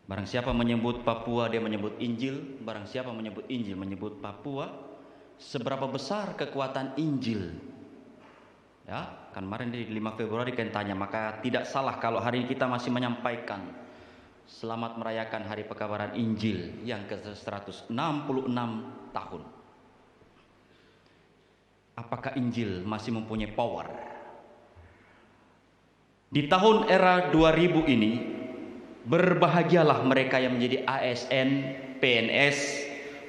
Barang siapa menyebut Papua, dia menyebut Injil. Barang siapa menyebut Injil, menyebut Papua. Seberapa besar kekuatan Injil? Ya, kan kemarin di 5 Februari kan tanya, maka tidak salah kalau hari ini kita masih menyampaikan selamat merayakan Hari Pekabaran Injil yang ke-166 tahun. Apakah Injil masih mempunyai power? Di tahun era 2000 ini, berbahagialah mereka yang menjadi ASN, PNS,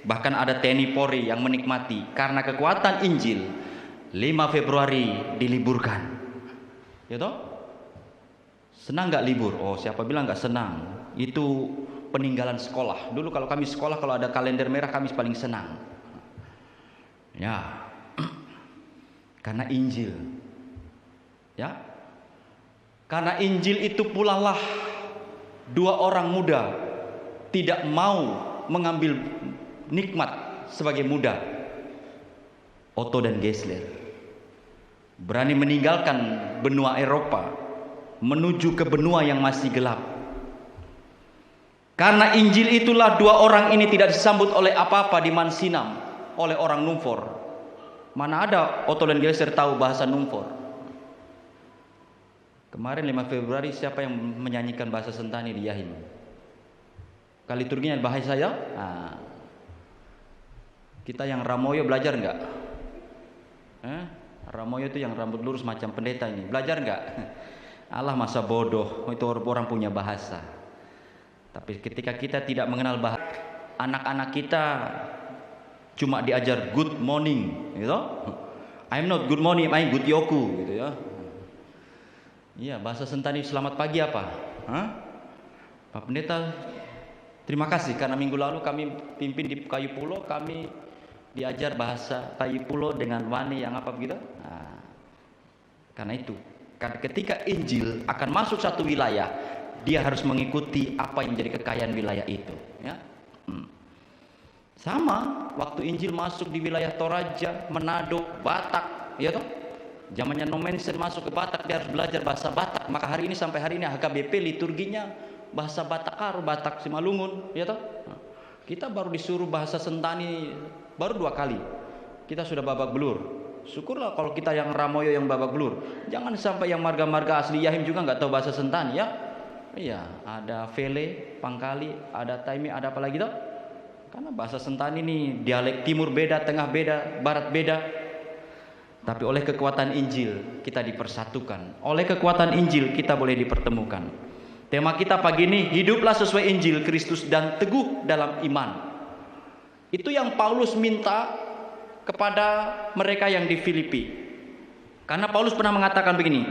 bahkan ada TNI Polri yang menikmati karena kekuatan Injil. 5 Februari diliburkan. Ya toh? Senang nggak libur? Oh, siapa bilang nggak senang? Itu peninggalan sekolah. Dulu kalau kami sekolah, kalau ada kalender merah kami paling senang. Ya. Karena Injil. Ya. Karena Injil itu pula lah dua orang muda tidak mau mengambil nikmat sebagai muda. Otto dan Geisler berani meninggalkan benua Eropa menuju ke benua yang masih gelap. Karena Injil itulah dua orang ini tidak disambut oleh apa-apa di Mansinam oleh orang Numfor. Mana ada Otto dan Geisler tahu bahasa Numfor. Kemarin 5 Februari siapa yang menyanyikan bahasa Sentani di Yahim? Liturginya bahasa saya? Nah, kita yang Ramoyo belajar nggak? Ramoyo itu yang rambut lurus macam pendeta ini, belajar nggak? Allah masa bodoh, itu orang punya bahasa. Tapi ketika kita tidak mengenal bahasa, anak-anak kita cuma diajar good morning, gitu. I'm not good morning, I'm good yoku, gitu ya. Iya, bahasa Sentani selamat pagi apa? Pak Pendeta, terima kasih karena minggu lalu kami pimpin di Kayu Pulau, kami diajar bahasa Kayu Pulau dengan wani yang apa begitu. Nah, karena itu, karena ketika Injil akan masuk satu wilayah, dia harus mengikuti apa yang menjadi kekayaan wilayah itu. Ya. Sama, waktu Injil masuk di wilayah Toraja, Manado, Batak, ya toh? Zamannya Nomensen masuk ke Batak, dia harus belajar bahasa Batak. Maka hari ini sampai hari ini HKBP liturginya bahasa Batakar, Batak Simalungun, ya toh? Kita baru disuruh bahasa Sentani baru 2 kali. Kita sudah babak belur. Syukurlah kalau kita yang Ramoyo yang babak belur. Jangan sampai yang marga-marga asli Yahim juga nggak tahu bahasa Sentani ya. Iya, ada Vele, Pangkali, ada Taimi, ada apa lagi toh? Karena bahasa Sentani ini dialek timur beda, tengah beda, barat beda. Tapi oleh kekuatan Injil kita dipersatukan. Oleh kekuatan Injil kita boleh dipertemukan. Tema kita pagi ini, hiduplah sesuai Injil Kristus dan teguh dalam iman. Itu yang Paulus minta kepada mereka yang di Filipi. Karena Paulus pernah mengatakan begini,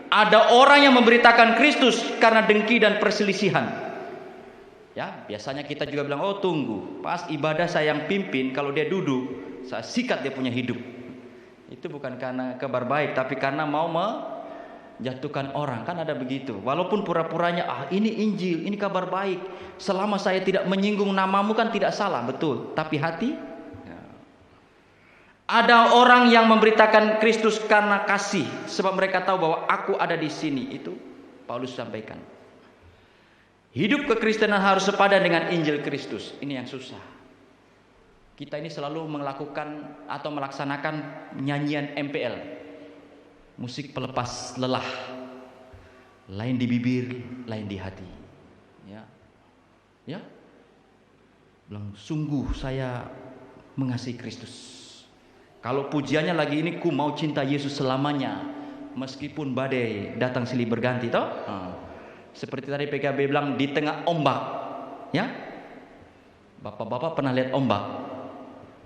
ada orang yang memberitakan Kristus karena dengki dan perselisihan. Ya, biasanya kita juga bilang, oh tunggu, pas ibadah saya yang pimpin, kalau dia duduk, saya sikat dia punya hidup. Itu bukan karena kabar baik, tapi karena mau menjatuhkan orang. Kan ada begitu. Walaupun pura-puranya, ini Injil, ini kabar baik. Selama saya tidak menyinggung namamu kan tidak salah, betul. Tapi hati, ya. Ada orang yang memberitakan Kristus karena kasih, sebab mereka tahu bahwa aku ada di sini. Itu Paulus sampaikan. Hidup kekristenan harus sepadan dengan Injil Kristus. Ini yang susah. Kita ini selalu melakukan atau melaksanakan nyanyian MPL, musik pelepas lelah, lain di bibir, lain di hati. Ya, bilang sungguh saya mengasihi Kristus. Kalau pujiannya lagi ini, ku mau cinta Yesus selamanya, meskipun badai datang silih berganti, toh. Seperti tadi PKB bilang di tengah ombak, ya. Bapak-bapak pernah lihat ombak?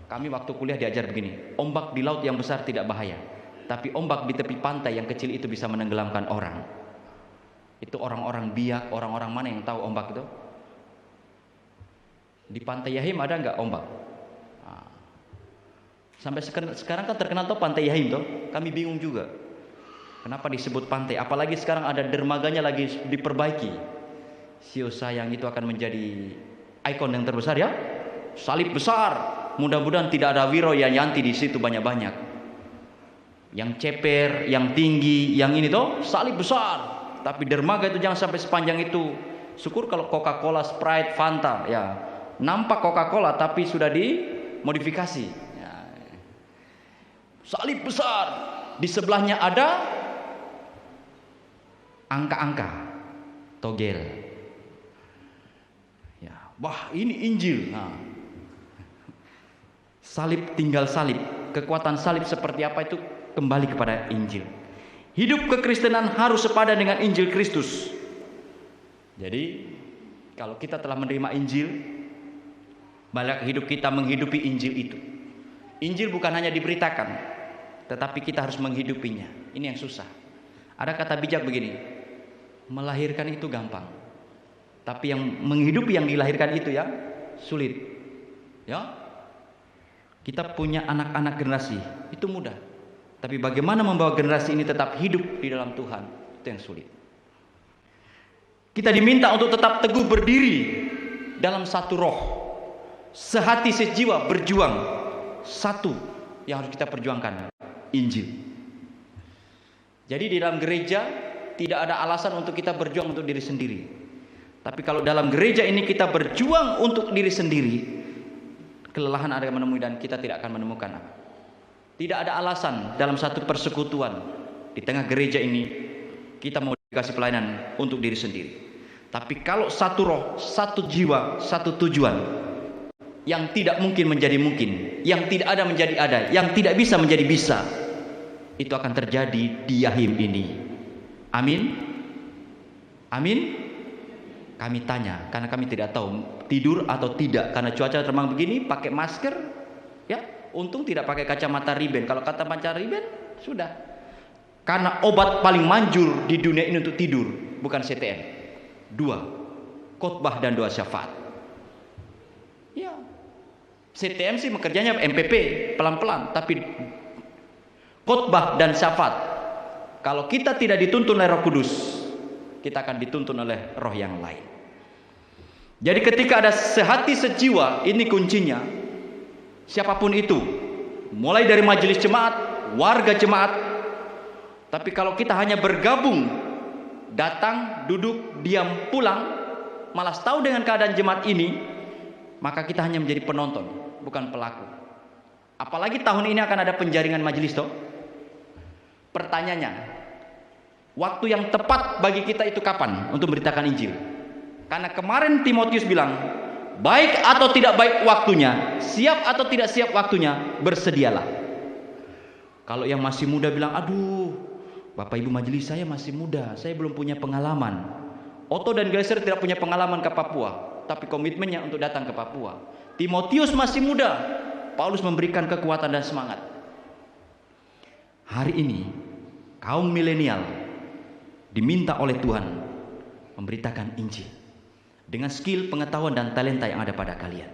Kami waktu kuliah diajar begini, ombak di laut yang besar tidak bahaya, tapi ombak di tepi pantai yang kecil itu bisa menenggelamkan orang. Itu orang-orang biak, orang-orang mana yang tahu ombak itu? Di pantai Yahim ada nggak ombak? Sampai sekarang kan terkenal tuh pantai Yahim tuh, kami bingung juga. Kenapa disebut pantai? Apalagi sekarang ada dermaganya lagi diperbaiki. Sio sayang itu akan menjadi ikon yang terbesar ya, salib besar. Mudah-mudahan tidak ada Wiro yang Yanti di situ banyak-banyak. Yang ceper, yang tinggi, yang ini tuh salib besar. Tapi dermaga itu jangan sampai sepanjang itu Syukur kalau Coca-Cola, Sprite, Fanta, ya nampak Coca-Cola tapi sudah dimodifikasi. Ya. Salib besar, di sebelahnya ada angka-angka, togel. Ya, wah ini Injil. Nah. Salib tinggal salib. Kekuatan salib seperti apa itu kembali kepada Injil. Hidup kekristenan harus sepadan dengan Injil Kristus. Jadi kalau kita telah menerima Injil, balik hidup kita menghidupi Injil itu. Injil bukan hanya diberitakan, tetapi kita harus menghidupinya. Ini yang susah. Ada kata bijak begini, melahirkan itu gampang, tapi yang menghidupi yang dilahirkan itu yang sulit. Ya, kita punya anak-anak generasi itu mudah, tapi bagaimana membawa generasi ini tetap hidup di dalam Tuhan, itu yang sulit. Kita diminta untuk tetap teguh berdiri dalam satu roh, sehati sejiwa berjuang. Satu yang harus kita perjuangkan, Injil. Jadi di dalam gereja tidak ada alasan untuk kita berjuang untuk diri sendiri. Tapi kalau dalam gereja ini kita berjuang untuk diri sendiri, kelelahan ada menemui dan kita tidak akan menemukan apa. Tidak ada alasan dalam satu persekutuan di tengah gereja ini kita mau dikasih pelayanan untuk diri sendiri. Tapi kalau satu roh, satu jiwa, satu tujuan, yang tidak mungkin menjadi mungkin, yang tidak ada menjadi ada, yang tidak bisa menjadi bisa, itu akan terjadi di Yahim ini. Amin. Amin. Kami tanya karena kami tidak tahu tidur atau tidak, karena cuaca terbang begini, pakai masker, ya untung tidak pakai kacamata riben. Kalau kacamata riben sudah, karena obat paling manjur di dunia ini untuk tidur bukan CTM, 2 khotbah dan 2 syafaat. Ya, CTM sih kerjanya MPP pelan-pelan, tapi khotbah dan syafaat, kalau kita tidak dituntun oleh Roh Kudus, kita akan dituntun oleh roh yang lain. Jadi ketika ada sehati sejiwa, ini kuncinya. Siapapun itu, mulai dari majelis jemaat, warga jemaat. Tapi kalau kita hanya bergabung, datang, duduk, diam, pulang, malas tahu dengan keadaan jemaat ini, maka kita hanya menjadi penonton, bukan pelaku. Apalagi tahun ini akan ada penjaringan majelis toh. Pertanyaannya, waktu yang tepat bagi kita itu kapan untuk memberitakan Injil? Karena kemarin Timotius bilang, baik atau tidak baik waktunya, siap atau tidak siap waktunya, bersedialah. Kalau yang masih muda bilang, aduh, Bapak Ibu majelis saya masih muda, saya belum punya pengalaman. Otto dan Gleiser tidak punya pengalaman ke Papua, tapi komitmennya untuk datang ke Papua. Timotius masih muda, Paulus memberikan kekuatan dan semangat. Hari ini kaum milenial diminta oleh Tuhan memberitakan Injil dengan skill, pengetahuan dan talenta yang ada pada kalian.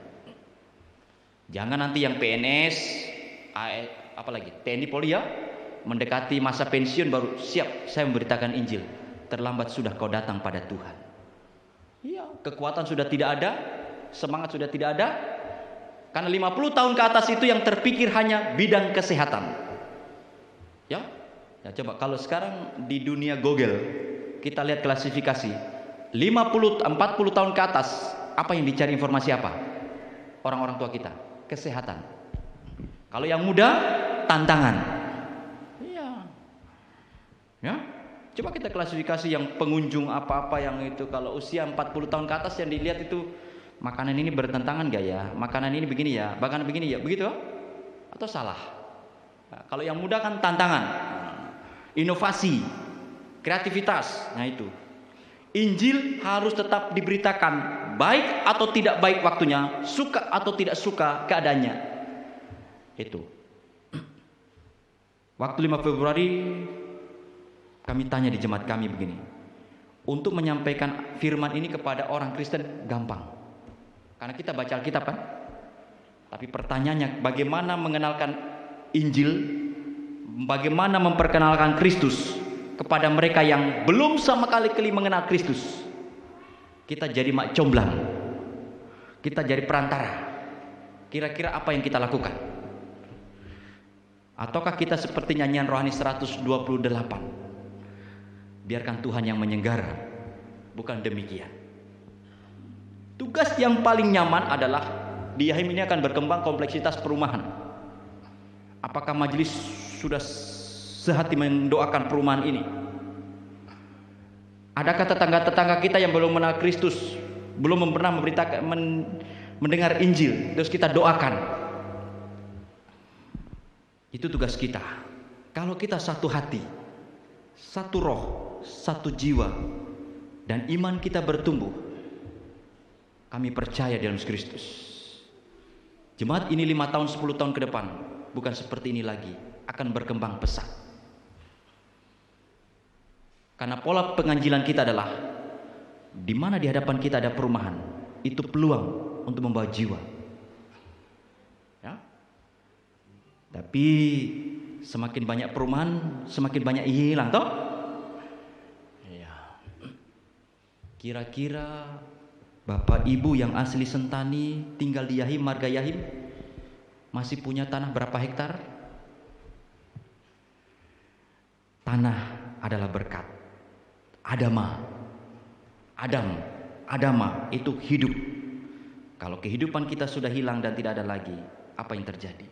Jangan nanti yang PNS, apalagi TNI Polri ya, mendekati masa pensiun baru siap saya memberitakan Injil. Terlambat sudah kau datang pada Tuhan. Iya, kekuatan sudah tidak ada, semangat sudah tidak ada. Karena 50 tahun ke atas itu yang terpikir hanya bidang kesehatan. Ya, coba kalau sekarang di dunia Google kita lihat klasifikasi 40 tahun ke atas, apa yang dicari informasi apa? Orang-orang tua kita, kesehatan. Kalau yang muda, tantangan. Iya. Ya. Coba kita klasifikasi yang pengunjung apa-apa yang itu, kalau usia 40 tahun ke atas yang dilihat itu makanan ini bertentangan gak ya? Makanan ini begini ya, makanan begini ya, begitu? Atau salah? Nah, kalau yang muda kan tantangan, inovasi, kreativitas. Nah itu. Injil harus tetap diberitakan, baik atau tidak baik waktunya, suka atau tidak suka keadaannya. Itu. Waktu 5 Februari kami tanya di jemaat kami begini, untuk menyampaikan firman ini kepada orang Kristen gampang, karena kita baca Alkitab kan. Tapi pertanyaannya, bagaimana mengenalkan Injil, bagaimana memperkenalkan Kristus kepada mereka yang belum sama kali mengenal Kristus? Kita jadi mak comblang, kita jadi perantara. Kira-kira apa yang kita lakukan? Ataukah kita seperti nyanyian rohani 128, biarkan Tuhan yang menyenggara? Bukan demikian. Tugas yang paling nyaman adalah di Yahim ini akan berkembang kompleksitas perumahan. Apakah majelis sudah sehati mendoakan perumahan ini? Adakah tetangga-tetangga kita yang belum mengenal Kristus, belum pernah memberitakan, mendengar Injil, terus kita doakan? Itu tugas kita. Kalau kita satu hati, satu roh, satu jiwa, dan iman kita bertumbuh, kami percaya dalam Kristus. Jemaat ini 5 tahun, 10 tahun ke depan bukan seperti ini lagi, akan berkembang pesat. Karena pola penganjilan kita adalah di mana di hadapan kita ada perumahan, itu peluang untuk membawa jiwa. Ya. Tapi semakin banyak perumahan, semakin banyak hilang, toh? Ya. Kira-kira Bapak Ibu yang asli Sentani tinggal di Yahim, marga Yahim, masih punya tanah berapa hektar? Tanah adalah berkat. Adama itu hidup. Kalau kehidupan kita sudah hilang dan tidak ada lagi, apa yang terjadi?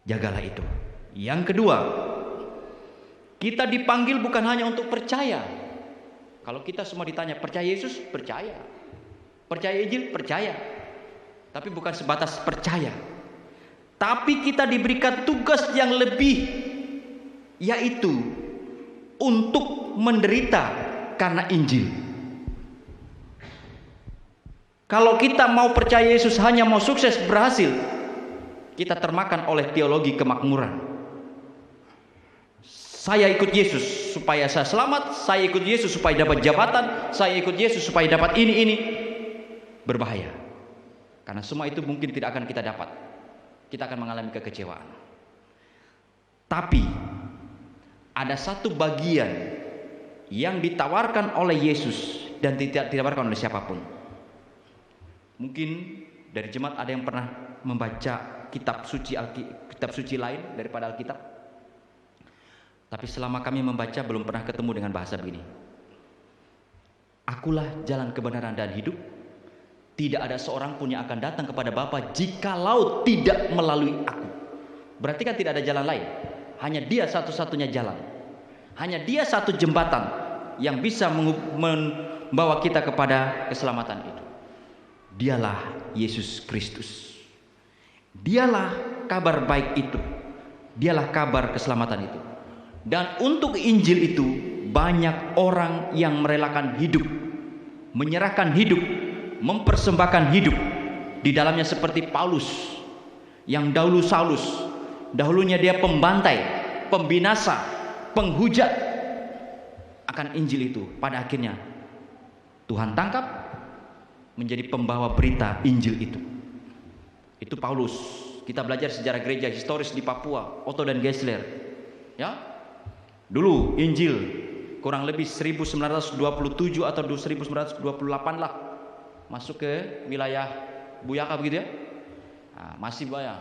Jagalah itu. Yang kedua, kita dipanggil bukan hanya untuk percaya. Kalau kita semua ditanya, percaya Yesus? Percaya. Percaya Injil? Percaya. Tapi bukan sebatas percaya. Tapi kita diberikan tugas yang lebih, yaitu untuk menderita karena Injil. Kalau kita mau percaya Yesus hanya mau sukses berhasil, kita termakan oleh teologi kemakmuran. Saya ikut Yesus supaya saya selamat, saya ikut Yesus supaya dapat jabatan, saya ikut Yesus supaya dapat ini. Berbahaya. Karena semua itu mungkin tidak akan kita dapat. Kita akan mengalami kekecewaan. Tapi ada satu bagian yang ditawarkan oleh Yesus dan tidak ditawarkan oleh siapapun. Mungkin dari jemaat ada yang pernah membaca kitab suci lain daripada Alkitab. Tapi selama kami membaca belum pernah ketemu dengan bahasa begini. Akulah jalan kebenaran dan hidup. Tidak ada seorang pun yang akan datang kepada Bapa jikalau tidak melalui aku. Berarti kan tidak ada jalan lain. Hanya Dia satu-satunya jalan. Hanya Dia satu jembatan yang bisa membawa kita kepada keselamatan itu. Dialah Yesus Kristus. Dialah kabar baik itu. Dialah kabar keselamatan itu. Dan untuk Injil itu banyak orang yang merelakan hidup, menyerahkan hidup, mempersembahkan hidup. Di dalamnya seperti Paulus yang dahulu Saulus, dahulunya dia pembantai, pembinasa, penghujat akan Injil itu. Pada akhirnya Tuhan tangkap menjadi pembawa berita Injil itu. Itu Paulus. Kita belajar sejarah gereja historis di Papua, Otto dan Geisler. Ya. Dulu Injil kurang lebih 1927 atau 1928 lah masuk ke wilayah Buyaka begitu ya. Nah, masih banyak.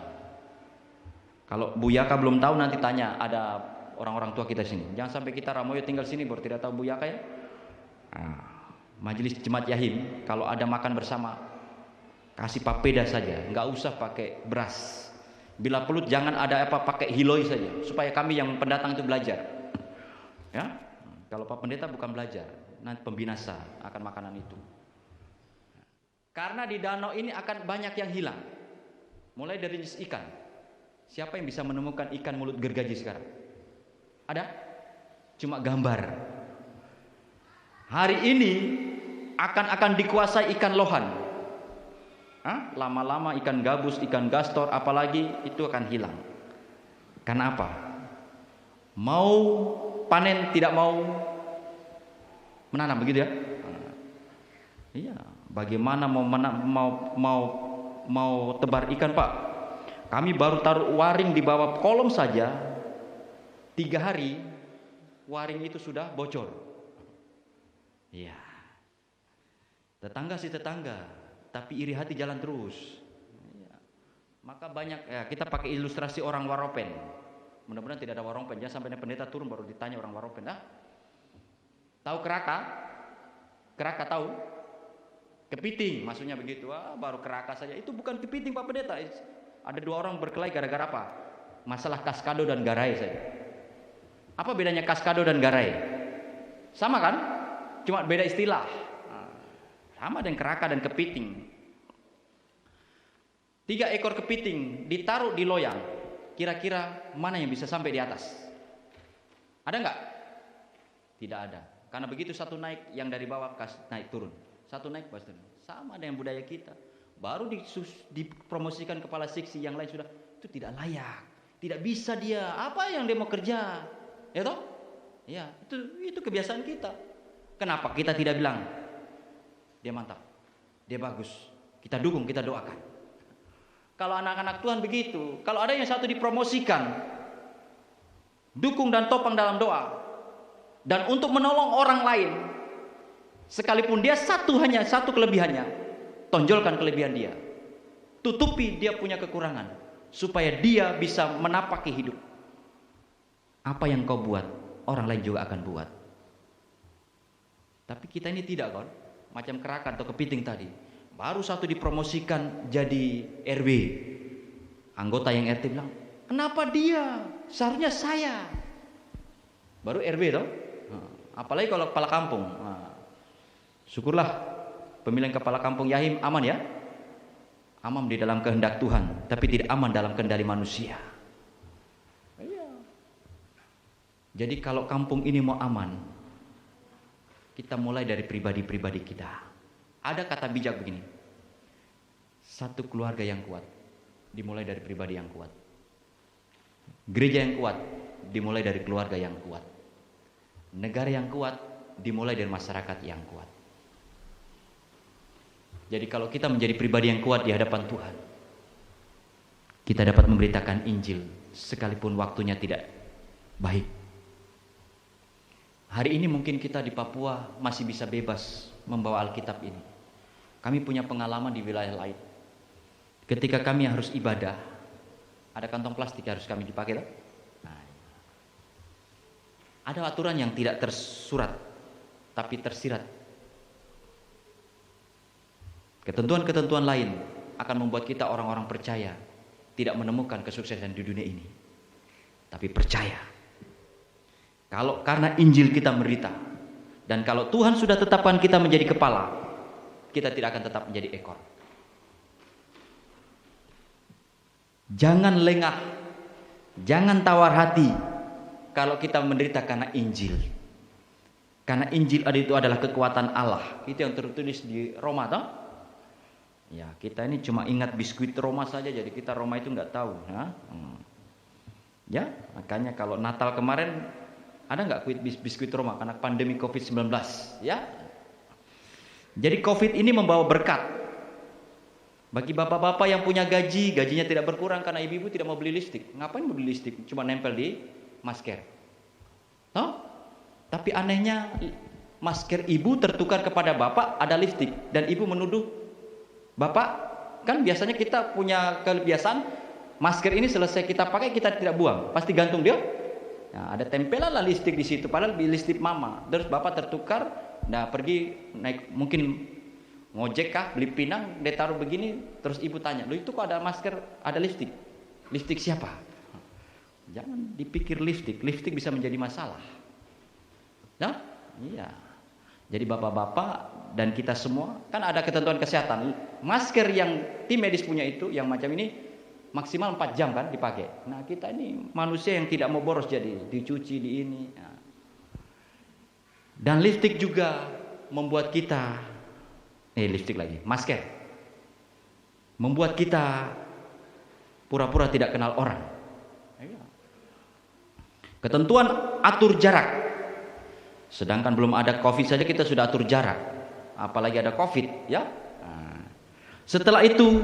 Kalau Buyaka belum tahu nanti tanya, ada orang-orang tua kita sini. Jangan sampai kita Ramoyo tinggal sini baru tidak tahu Buyaka ya. Nah, Majelis Jemaat Yahim kalau ada makan bersama kasih papeda saja, nggak usah pakai beras. Bila perlu jangan ada apa pakai hiloi saja, supaya kami yang pendatang itu belajar. Ya, kalau Pak Pendeta bukan belajar, nanti pembinasa akan makanan itu. Karena di danau ini akan banyak yang hilang. Mulai dari jenis ikan. Siapa yang bisa menemukan ikan mulut gergaji sekarang? Ada? Cuma gambar. Hari ini akan dikuasai ikan lohan. Lama-lama ikan gabus, ikan gastor, apalagi itu akan hilang. Karena apa? Mau panen tidak mau menanam begitu ya? Iya. Bagaimana mau tebar ikan Pak? Kami baru taruh waring di bawah kolom saja, 3 hari waring itu sudah bocor. Iya. Tetangga sih tetangga, tapi iri hati jalan terus. Iya. Maka banyak ya, kita pakai ilustrasi orang Waropen. Mudah-mudahan tidak ada Waropen. Jangan sampai pendeta turun baru ditanya orang Waropen. Tahu keraka? Keraka tahu? Kepiting, maksudnya begitu. Baru keraka saja. Itu bukan kepiting Pak Pendeta. Ada 2 orang berkelahi gara-gara apa? Masalah kaskado dan garai saja. Apa bedanya kaskado dan garai? Sama kan? Cuma beda istilah. Sama dengan keraka dan kepiting. 3 ekor kepiting ditaruh di loyang. Kira-kira mana yang bisa sampai di atas? Ada nggak? Tidak ada. Karena begitu satu naik, yang dari bawah naik turun. Satu naik pasti turun. Sama dengan budaya kita. Baru dipromosikan kepala seksi, yang lain sudah, itu tidak layak. Tidak bisa dia. Apa yang dia mau kerja? Ya toh? Ya, itu kebiasaan kita. Kenapa kita tidak bilang dia mantap, dia bagus, kita dukung, kita doakan? Kalau anak-anak Tuhan begitu, kalau ada yang satu dipromosikan, dukung dan topang dalam doa, dan untuk menolong orang lain, sekalipun dia hanya satu kelebihannya, tonjolkan kelebihan dia, tutupi dia punya kekurangan, supaya dia bisa menapaki hidup. Apa yang kau buat, orang lain juga akan buat. Tapi kita ini tidak kan, macam kerakan atau kepiting tadi. Baru satu dipromosikan jadi RW, anggota yang RT bilang, kenapa dia? Seharusnya saya. Baru RW toh. Apalagi kalau kepala kampung. Syukurlah pemilihan kepala kampung Yahim aman ya. Aman di dalam kehendak Tuhan, tapi tidak aman dalam kendali manusia. Jadi kalau kampung ini mau aman, kita mulai dari pribadi-pribadi kita. Ada kata bijak begini, satu keluarga yang kuat dimulai dari pribadi yang kuat. Gereja yang kuat dimulai dari keluarga yang kuat. Negara yang kuat dimulai dari masyarakat yang kuat. Jadi kalau kita menjadi pribadi yang kuat di hadapan Tuhan, kita dapat memberitakan Injil sekalipun waktunya tidak baik. Hari ini mungkin kita di Papua masih bisa bebas membawa Alkitab ini. Kami punya pengalaman di wilayah lain. Ketika kami harus ibadah, ada kantong plastik harus kami dipakai. Ada aturan yang tidak tersurat, tapi tersirat. Ketentuan-ketentuan lain akan membuat kita orang-orang percaya tidak menemukan kesuksesan di dunia ini. Tapi percaya, kalau karena Injil kita menderita, dan kalau Tuhan sudah tetapkan kita menjadi kepala, kita tidak akan tetap menjadi ekor. Jangan lengah, jangan tawar hati kalau kita menderita karena Injil. Karena Injil itu adalah kekuatan Allah. Itu yang tertulis di Roma toh? Ya, kita ini cuma ingat biskuit Roma saja, jadi kita Roma itu nggak tahu. Ya, makanya kalau Natal kemarin ada nggak biskuit Roma karena pandemi COVID-19, ya? Jadi COVID ini membawa berkat bagi bapak-bapak yang punya gajinya tidak berkurang karena ibu-ibu tidak mau beli lipstik. Ngapain mau beli lipstik? Cuma nempel di masker. Tapi anehnya masker ibu tertukar kepada bapak ada lipstik, dan ibu menuduh bapak. Kan biasanya kita punya kebiasaan masker ini selesai kita pakai kita tidak buang, pasti gantung dia. Nah, ada tempelan lah lipstik di situ, padahal lipstik mama. Terus bapak tertukar. Nah, pergi naik mungkin ngojek kah, beli pinang, dia taruh begini, terus ibu tanya, "Loh, itu kok ada masker, ada lipstik? Lipstik siapa?" Jangan dipikir lipstik bisa menjadi masalah. Nah, iya. Jadi bapak-bapak dan kita semua kan ada ketentuan kesehatan. Masker yang tim medis punya itu yang macam ini maksimal 4 jam kan dipakai. Nah, kita ini manusia yang tidak mau boros, jadi dicuci di ini. Nah. Dan lipstik juga membuat kita masker membuat kita pura-pura tidak kenal orang. Ketentuan atur jarak, sedangkan belum ada COVID saja kita sudah atur jarak, apalagi ada COVID, ya. Setelah itu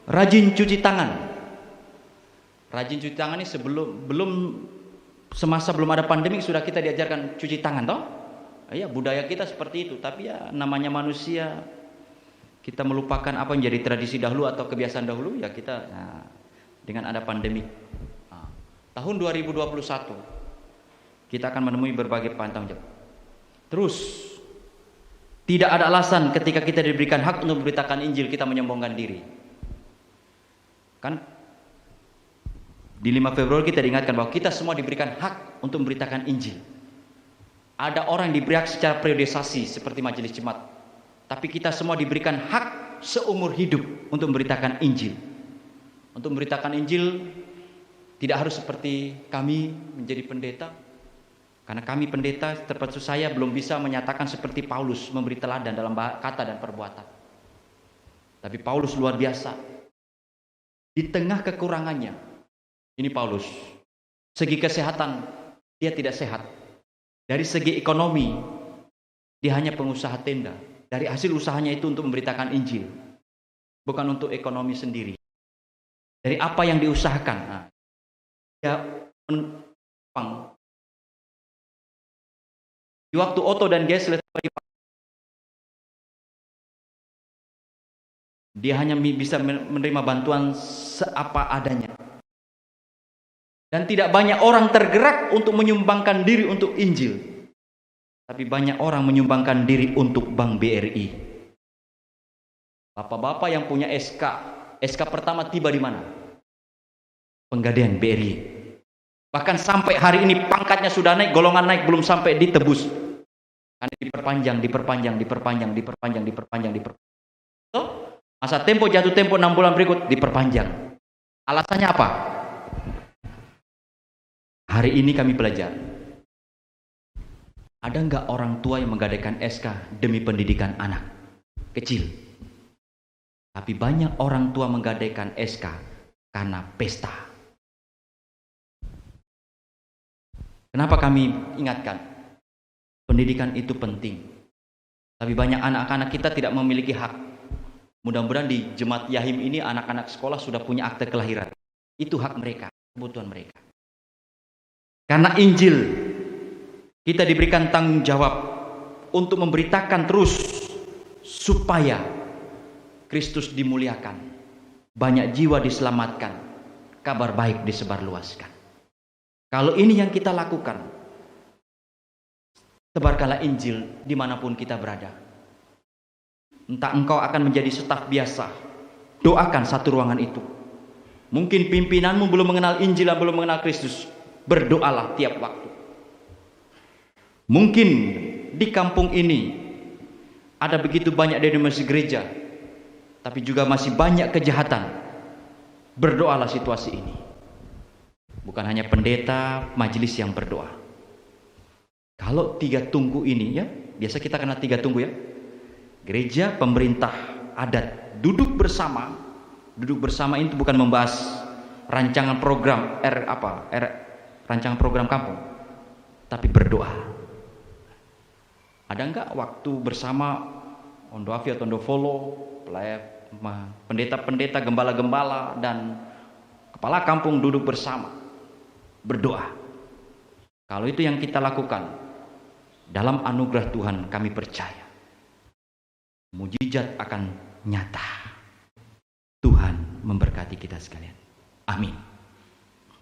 rajin cuci tangan. Rajin cuci tangan ini semasa belum ada pandemi sudah kita diajarkan cuci tangan toh? Ya, budaya kita seperti itu, tapi ya namanya manusia, kita melupakan apa yang jadi tradisi dahulu atau kebiasaan dahulu, ya kita dengan ada pandemi. Tahun 2021 kita akan menemui berbagai pantang jawab. Terus Tidak ada alasan ketika kita diberikan hak untuk memberitakan Injil kita menyombongkan diri. Kan di 5 Februari kita diingatkan bahwa kita semua diberikan hak untuk memberitakan Injil. Ada orang yang diberi hak secara priorisasi seperti majelis jemaat, tapi kita semua diberikan hak seumur hidup untuk memberitakan Injil. Untuk memberitakan Injil tidak harus seperti kami menjadi pendeta, karena kami pendeta termasuk saya belum bisa menyatakan seperti Paulus memberi teladan dalam kata dan perbuatan. Tapi Paulus luar biasa. Di tengah kekurangannya, ini Paulus, segi kesehatan dia tidak sehat. Dari segi ekonomi dia hanya pengusaha tenda. Dari hasil usahanya itu untuk memberitakan Injil, bukan untuk ekonomi sendiri. Dari apa yang diusahakan, dia menumpang. Di waktu Otto dan Gessler, dia hanya bisa menerima bantuan seapa adanya. Dan tidak banyak orang tergerak untuk menyumbangkan diri untuk Injil. Tapi banyak orang menyumbangkan diri untuk Bank BRI. Bapak-bapak yang punya SK pertama tiba di mana? Penggadean BRI. Bahkan sampai hari ini pangkatnya sudah naik, golongan naik belum sampai ditebus. Karena diperpanjang. Masa tempo jatuh tempo 6 bulan berikut diperpanjang. Alasannya apa? Hari ini kami belajar. Ada enggak orang tua yang menggadaikan SK demi pendidikan anak kecil? Tapi banyak orang tua menggadaikan SK karena pesta. Kenapa kami ingatkan? Pendidikan itu penting. Tapi banyak anak-anak kita tidak memiliki hak. Mudah-mudahan di Jemaat Yahim ini anak-anak sekolah sudah punya akte kelahiran. Itu hak mereka, kebutuhan mereka. Karena Injil, kita diberikan tanggung jawab untuk memberitakan terus supaya Kristus dimuliakan, banyak jiwa diselamatkan, kabar baik disebarluaskan. Kalau ini yang kita lakukan, sebarkanlah Injil dimanapun kita berada. Entah engkau akan menjadi staf biasa, doakan satu ruangan itu. Mungkin pimpinanmu belum mengenal Injil dan belum mengenal Kristus, berdoalah tiap waktu. Mungkin di kampung ini ada begitu banyak denominasi gereja, tapi juga masih banyak kejahatan. Berdoalah situasi ini. Bukan hanya pendeta, majelis yang berdoa. Kalau 3 tunggu ini ya, biasa kita kenal 3 tunggu ya. Gereja, pemerintah, adat, duduk bersama. Duduk bersama itu bukan membahas rancangan program rancangan program kampung, tapi berdoa. Ada enggak waktu bersama Ondo Afi atau Ondo Follow, pendeta-pendeta, gembala-gembala dan kepala kampung duduk bersama berdoa? Kalau itu yang kita lakukan, dalam anugerah Tuhan kami percaya mujizat akan nyata. Tuhan memberkati kita sekalian. Amin.